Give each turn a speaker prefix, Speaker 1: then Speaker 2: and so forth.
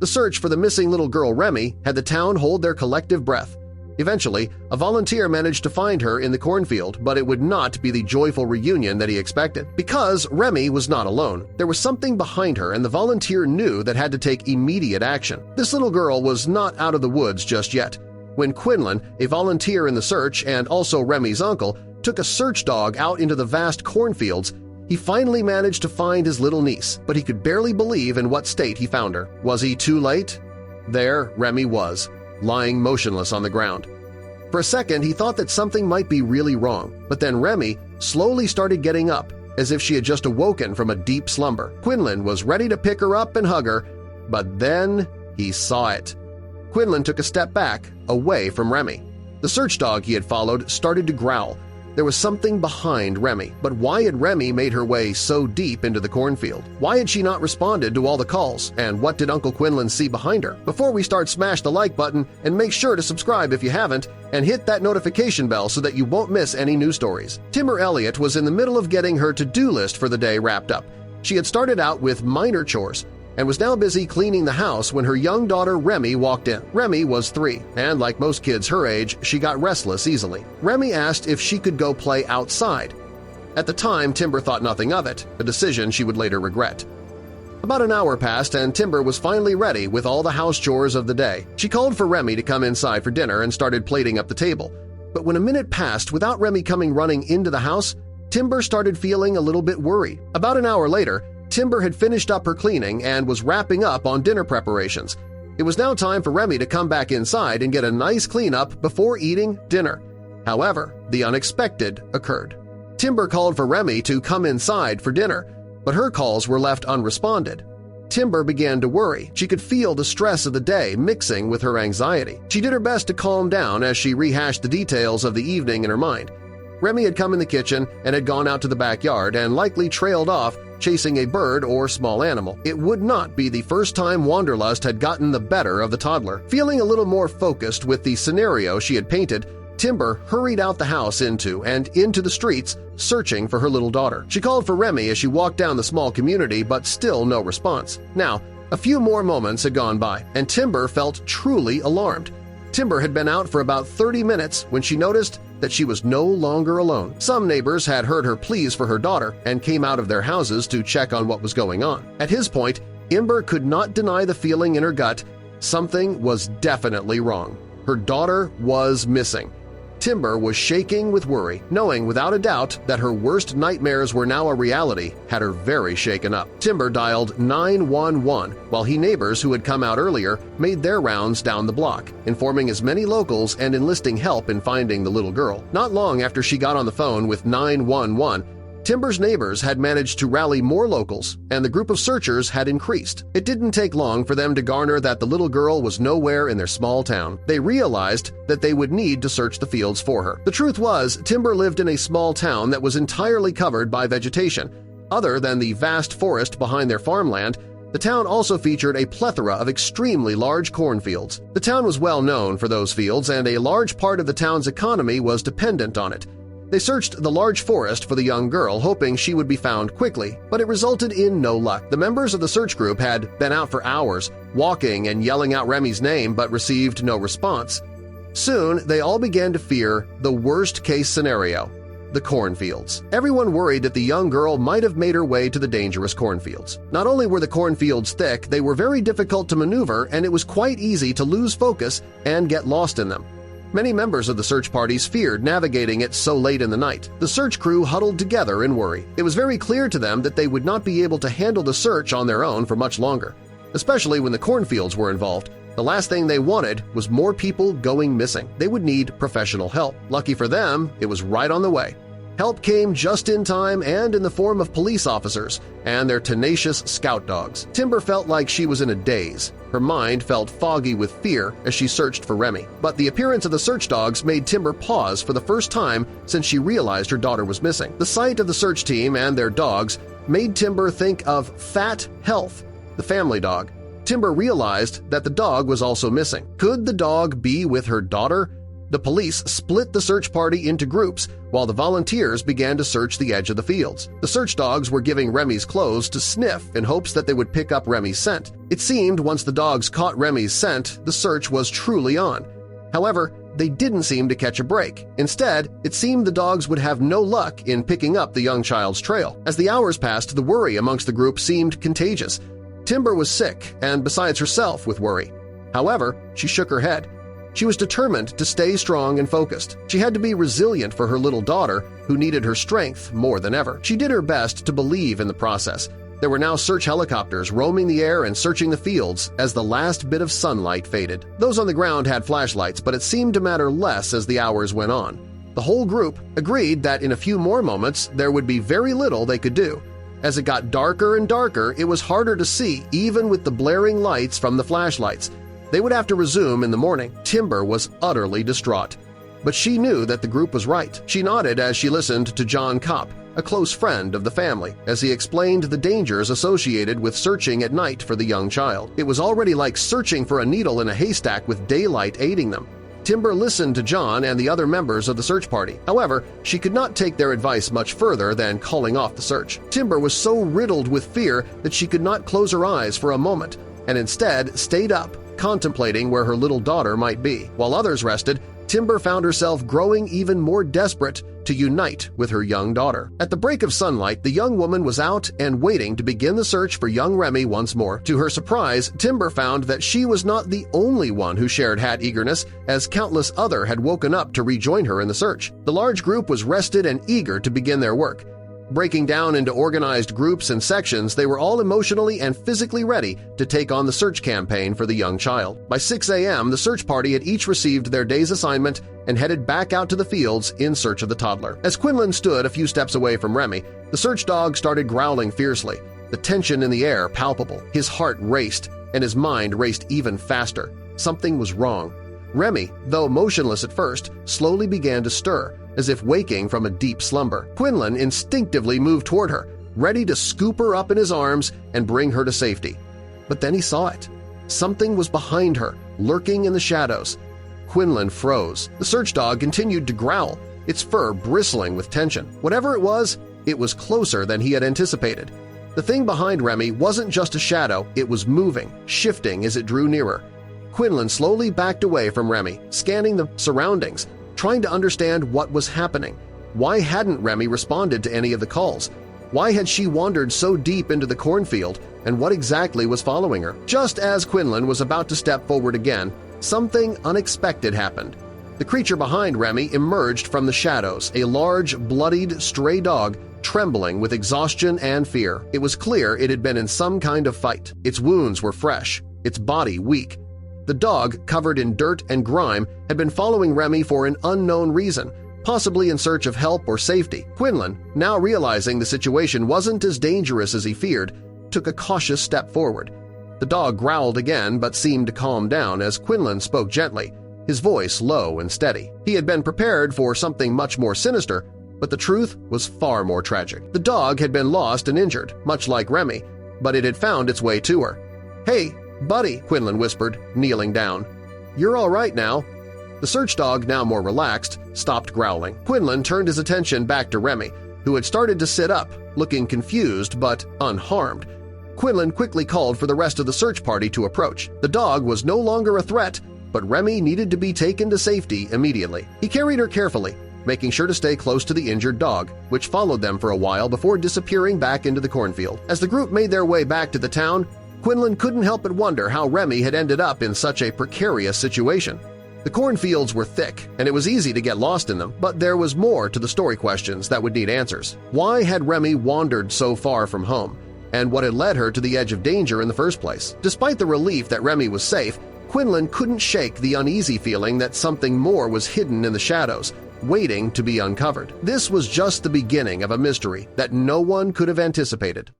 Speaker 1: The search for the missing little girl Remy had the town hold their collective breath. Eventually, a volunteer managed to find her in the cornfield, but it would not be the joyful reunion that he expected. Because Remy was not alone, there was something behind her, and the volunteer knew that had to take immediate action. This little girl was not out of the woods just yet. When Quinlan, a volunteer in the search and also Remy's uncle, took a search dog out into the vast cornfields, he finally managed to find his little niece, but he could barely believe in what state he found her. Was he too late? There Remy was, lying motionless on the ground. For a second, he thought that something might be really wrong, but then Remy slowly started getting up, as if she had just awoken from a deep slumber. Quinlan was ready to pick her up and hug her, but then he saw it. Quinlan took a step back, away from Remy. The search dog he had followed started to growl. There was something behind Remy, but why had Remy made her way so deep into the cornfield? Why had she not responded to all the calls, and what did Uncle Quinlan see behind her? Before we start, smash the like button and make sure to subscribe if you haven't, and hit that notification bell so that you won't miss any new stories. Timber Elliott was in the middle of getting her to-do list for the day wrapped up. She had started out with minor chores and was now busy cleaning the house when her young daughter Remy walked in. Remy was 3, and like most kids her age, she got restless easily. Remy asked if she could go play outside. At the time, Timber thought nothing of it, a decision she would later regret. About an hour passed and Timber was finally ready with all the house chores of the day. She called for Remy to come inside for dinner and started plating up the table. But when a minute passed without Remy coming running into the house, Timber started feeling a little bit worried. About an hour later, Timber had finished up her cleaning and was wrapping up on dinner preparations. It was now time for Remy to come back inside and get a nice cleanup before eating dinner. However, the unexpected occurred. Timber called for Remy to come inside for dinner, but her calls were left unresponded. Timber began to worry. She could feel the stress of the day mixing with her anxiety. She did her best to calm down as she rehashed the details of the evening in her mind. Remy had come in the kitchen and had gone out to the backyard and likely trailed off chasing a bird or small animal. It would not be the first time wanderlust had gotten the better of the toddler. Feeling a little more focused with the scenario she had painted, Timber hurried out the house into the streets searching for her little daughter. She called for Remy as she walked down the small community, but still no response. Now, a few more moments had gone by, and Timber felt truly alarmed. Timber had been out for about 30 minutes when she noticed that she was no longer alone. Some neighbors had heard her pleas for her daughter and came out of their houses to check on what was going on. At his point, Timber could not deny the feeling in her gut. Something was definitely wrong. Her daughter was missing. Timber was shaking with worry, knowing without a doubt that her worst nightmares were now a reality had her very shaken up. Timber dialed 911 while neighbors who had come out earlier made their rounds down the block, informing as many locals and enlisting help in finding the little girl. Not long after she got on the phone with 911, Timber's neighbors had managed to rally more locals, and the group of searchers had increased. It didn't take long for them to garner that the little girl was nowhere in their small town. They realized that they would need to search the fields for her. The truth was, Timber lived in a small town that was entirely covered by vegetation. Other than the vast forest behind their farmland, the town also featured a plethora of extremely large cornfields. The town was well known for those fields, and a large part of the town's economy was dependent on it. They searched the large forest for the young girl, hoping she would be found quickly, but it resulted in no luck. The members of the search group had been out for hours, walking and yelling out Remy's name, but received no response. Soon, they all began to fear the worst-case scenario, the cornfields. Everyone worried that the young girl might have made her way to the dangerous cornfields. Not only were the cornfields thick, they were very difficult to maneuver, and it was quite easy to lose focus and get lost in them. Many members of the search parties feared navigating it so late in the night. The search crew huddled together in worry. It was very clear to them that they would not be able to handle the search on their own for much longer, especially when the cornfields were involved. The last thing they wanted was more people going missing. They would need professional help. Lucky for them, it was right on the way. Help came just in time and in the form of police officers and their tenacious scout dogs. Timber felt like she was in a daze. Her mind felt foggy with fear as she searched for Remy. But the appearance of the search dogs made Timber pause for the first time since she realized her daughter was missing. The sight of the search team and their dogs made Timber think of Fat Health, the family dog. Timber realized that the dog was also missing. Could the dog be with her daughter? The police split the search party into groups while the volunteers began to search the edge of the fields. The search dogs were giving Remy's clothes to sniff in hopes that they would pick up Remy's scent. It seemed once the dogs caught Remy's scent, the search was truly on. However, they didn't seem to catch a break. Instead, it seemed the dogs would have no luck in picking up the young child's trail. As the hours passed, the worry amongst the group seemed contagious. Timber was sick and besides herself with worry. However, she shook her head. She was determined to stay strong and focused. She had to be resilient for her little daughter, who needed her strength more than ever. She did her best to believe in the process. There were now search helicopters roaming the air and searching the fields as the last bit of sunlight faded. Those on the ground had flashlights, but it seemed to matter less as the hours went on. The whole group agreed that in a few more moments there would be very little they could do. As it got darker and darker, it was harder to see even with the blaring lights from the flashlights. They would have to resume in the morning. Timber was utterly distraught. But she knew that the group was right. She nodded as she listened to John Kopp, a close friend of the family, as he explained the dangers associated with searching at night for the young child. It was already like searching for a needle in a haystack with daylight aiding them. Timber listened to John and the other members of the search party. However, she could not take their advice much further than calling off the search. Timber was so riddled with fear that she could not close her eyes for a moment and instead stayed up, contemplating where her little daughter might be. While others rested, Timber found herself growing even more desperate to unite with her young daughter. At the break of sunlight, the young woman was out and waiting to begin the search for young Remy once more. To her surprise, Timber found that she was not the only one who shared hat eagerness, as countless others had woken up to rejoin her in the search. The large group was rested and eager to begin their work. Breaking down into organized groups and sections, they were all emotionally and physically ready to take on the search campaign for the young child. By 6 a.m., the search party had each received their day's assignment and headed back out to the fields in search of the toddler. As Quinlan stood a few steps away from Remy, the search dog started growling fiercely, the tension in the air palpable. His heart raced, and his mind raced even faster. Something was wrong. Remy, though motionless at first, slowly began to stir, as if waking from a deep slumber. Quinlan instinctively moved toward her, ready to scoop her up in his arms and bring her to safety. But then he saw it. Something was behind her, lurking in the shadows. Quinlan froze. The search dog continued to growl, its fur bristling with tension. Whatever it was closer than he had anticipated. The thing behind Remy wasn't just a shadow, it was moving, shifting as it drew nearer. Quinlan slowly backed away from Remy, scanning the surroundings, trying to understand what was happening. Why hadn't Remy responded to any of the calls? Why had she wandered so deep into the cornfield, and what exactly was following her? Just as Quinlan was about to step forward again, something unexpected happened. The creature behind Remy emerged from the shadows, a large, bloodied, stray dog trembling with exhaustion and fear. It was clear it had been in some kind of fight. Its wounds were fresh, its body weak. The dog, covered in dirt and grime, had been following Remy for an unknown reason, possibly in search of help or safety. Quinlan, now realizing the situation wasn't as dangerous as he feared, took a cautious step forward. The dog growled again but seemed to calm down as Quinlan spoke gently, his voice low and steady. He had been prepared for something much more sinister, but the truth was far more tragic. The dog had been lost and injured, much like Remy, but it had found its way to her. "Hey, buddy," Quinlan whispered, kneeling down. "You're all right now." The search dog, now more relaxed, stopped growling. Quinlan turned his attention back to Remy, who had started to sit up, looking confused but unharmed. Quinlan quickly called for the rest of the search party to approach. The dog was no longer a threat, but Remy needed to be taken to safety immediately. He carried her carefully, making sure to stay close to the injured dog, which followed them for a while before disappearing back into the cornfield. As the group made their way back to the town, Quinlan couldn't help but wonder how Remy had ended up in such a precarious situation. The cornfields were thick, and it was easy to get lost in them, but there was more to the story questions that would need answers. Why had Remy wandered so far from home, and what had led her to the edge of danger in the first place? Despite the relief that Remy was safe, Quinlan couldn't shake the uneasy feeling that something more was hidden in the shadows, waiting to be uncovered. This was just the beginning of a mystery that no one could have anticipated.